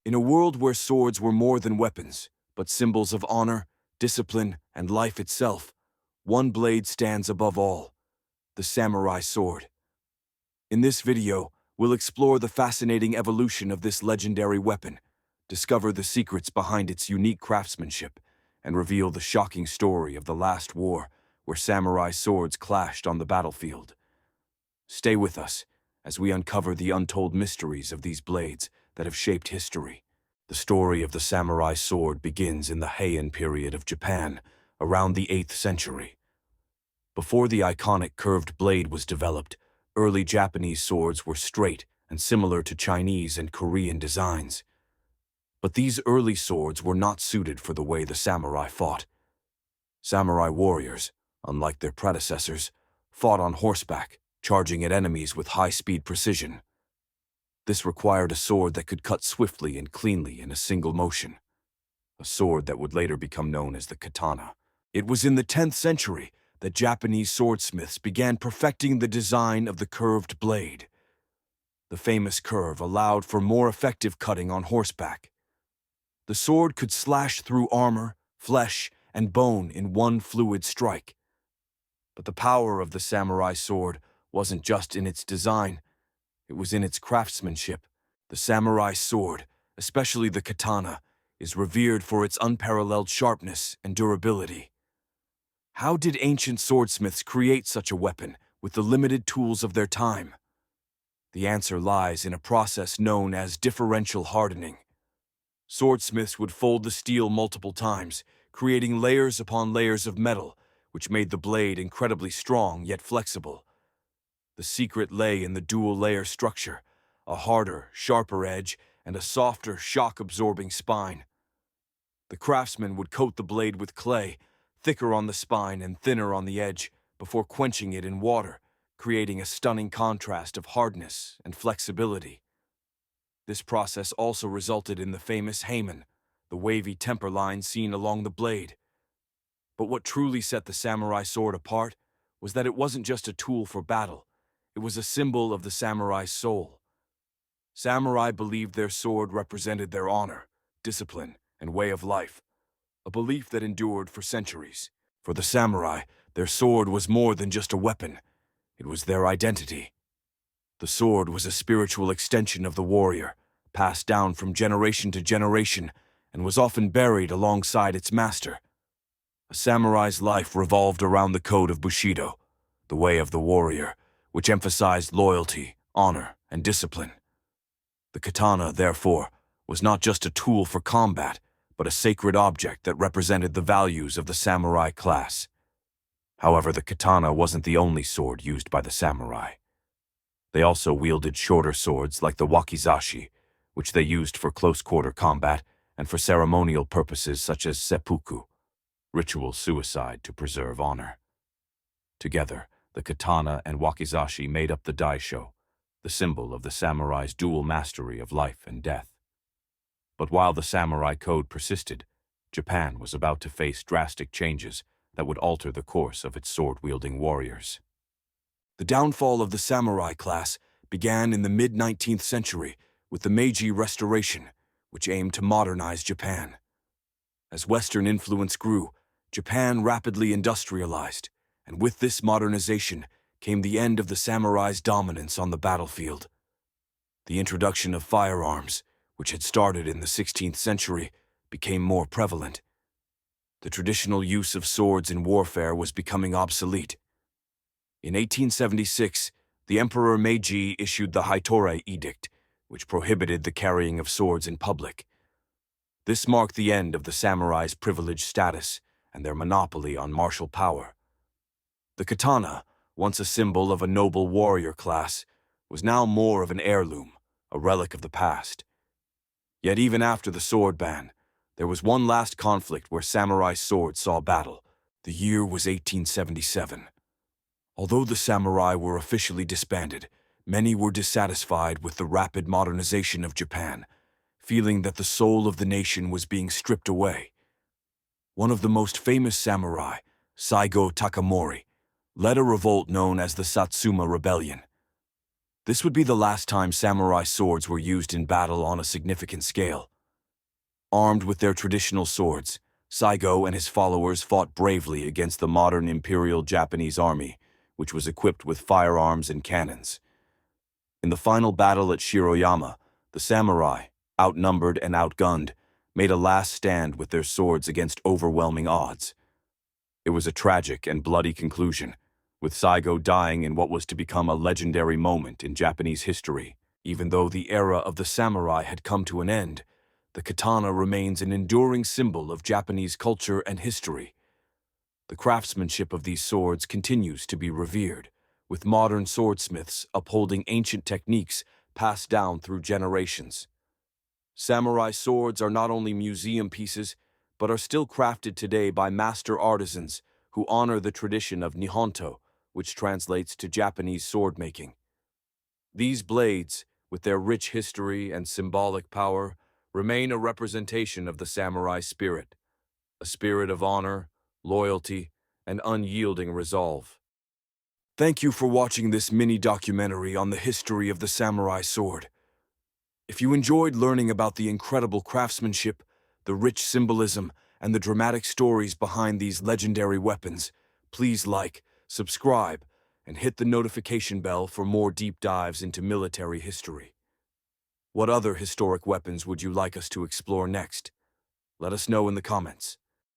In a world where swords were more than weapons, but symbols of honor, discipline, and life itself, one blade stands above all: the samurai sword. In this video, we'll explore the fascinating evolution of this legendary weapon, discover the secrets behind its unique craftsmanship, and reveal the shocking story of the last war where samurai swords clashed on the battlefield. Stay with us as we uncover the untold mysteries of these blades that have shaped history. The story of the samurai sword begins in the Heian period of Japan, around the 8th century. Before the iconic curved blade was developed, early Japanese swords were straight and similar to Chinese and Korean designs. But these early swords were not suited for the way the samurai fought. Samurai warriors, unlike their predecessors, fought on horseback, charging at enemies with high-speed precision. This required a sword that could cut swiftly and cleanly in a single motion, a sword that would later become known as the katana. It was in the 10th century that Japanese swordsmiths began perfecting the design of the curved blade. The famous curve allowed for more effective cutting on horseback. The sword could slash through armor, flesh, and bone in one fluid strike. But the power of the samurai sword wasn't just in its design, it was in its craftsmanship. The samurai sword, especially the katana, is revered for its unparalleled sharpness and durability. How did ancient swordsmiths create such a weapon with the limited tools of their time? The answer lies in a process known as differential hardening. Swordsmiths would fold the steel multiple times, creating layers upon layers of metal, which made the blade incredibly strong yet flexible. The secret lay in the dual-layer structure: a harder, sharper edge and a softer, shock-absorbing spine. The craftsman would coat the blade with clay, thicker on the spine and thinner on the edge, before quenching it in water, creating a stunning contrast of hardness and flexibility. This process also resulted in the famous heiman, the wavy temper line seen along the blade. But what truly set the samurai sword apart was that it wasn't just a tool for battle. It was a symbol of the samurai's soul. Samurai believed their sword represented their honor, discipline, and way of life, a belief that endured for centuries. For the samurai, their sword was more than just a weapon. It was their identity. The sword was a spiritual extension of the warrior, passed down from generation to generation, and was often buried alongside its master. A samurai's life revolved around the code of Bushido, the way of the warrior, which emphasized loyalty, honor, and discipline. The katana, therefore, was not just a tool for combat, but a sacred object that represented the values of the samurai class. However, the katana wasn't the only sword used by the samurai. They also wielded shorter swords like the wakizashi, which they used for close-quarter combat and for ceremonial purposes such as seppuku, ritual suicide to preserve honor. Together, the katana and wakizashi made up the daisho, the symbol of the samurai's dual mastery of life and death. But while the samurai code persisted, Japan was about to face drastic changes that would alter the course of its sword-wielding warriors. The downfall of the samurai class began in the mid-19th century with the Meiji Restoration, which aimed to modernize Japan. As Western influence grew, Japan rapidly industrialized, and with this modernization came the end of the samurai's dominance on the battlefield. The introduction of firearms, which had started in the 16th century, became more prevalent. The traditional use of swords in warfare was becoming obsolete. In 1876, the Emperor Meiji issued the Hitorei Edict, which prohibited the carrying of swords in public. This marked the end of the samurai's privileged status and their monopoly on martial power. The katana, once a symbol of a noble warrior class, was now more of an heirloom, a relic of the past. Yet even after the sword ban, there was one last conflict where samurai swords saw battle. The year was 1877. Although the samurai were officially disbanded, many were dissatisfied with the rapid modernization of Japan, feeling that the soul of the nation was being stripped away. One of the most famous samurai, Saigo Takamori, led a revolt known as the Satsuma Rebellion. This would be the last time samurai swords were used in battle on a significant scale. Armed with their traditional swords, Saigo and his followers fought bravely against the modern Imperial Japanese army, which was equipped with firearms and cannons. In the final battle at Shiroyama, the samurai, outnumbered and outgunned, made a last stand with their swords against overwhelming odds. It was a tragic and bloody conclusion, with Saigo dying in what was to become a legendary moment in Japanese history. Even though the era of the samurai had come to an end, the katana remains an enduring symbol of Japanese culture and history. The craftsmanship of these swords continues to be revered, with modern swordsmiths upholding ancient techniques passed down through generations. Samurai swords are not only museum pieces, but are still crafted today by master artisans who honor the tradition of Nihonto, which translates to Japanese sword making. These blades, with their rich history and symbolic power, remain a representation of the samurai spirit, a spirit of honor, loyalty, and unyielding resolve. Thank you for watching this mini-documentary on the history of the samurai sword. If you enjoyed learning about the incredible craftsmanship, the rich symbolism, and the dramatic stories behind these legendary weapons, please like, subscribe, and hit the notification bell for more deep dives into military history. What other historic weapons would you like us to explore next? Let us know in the comments.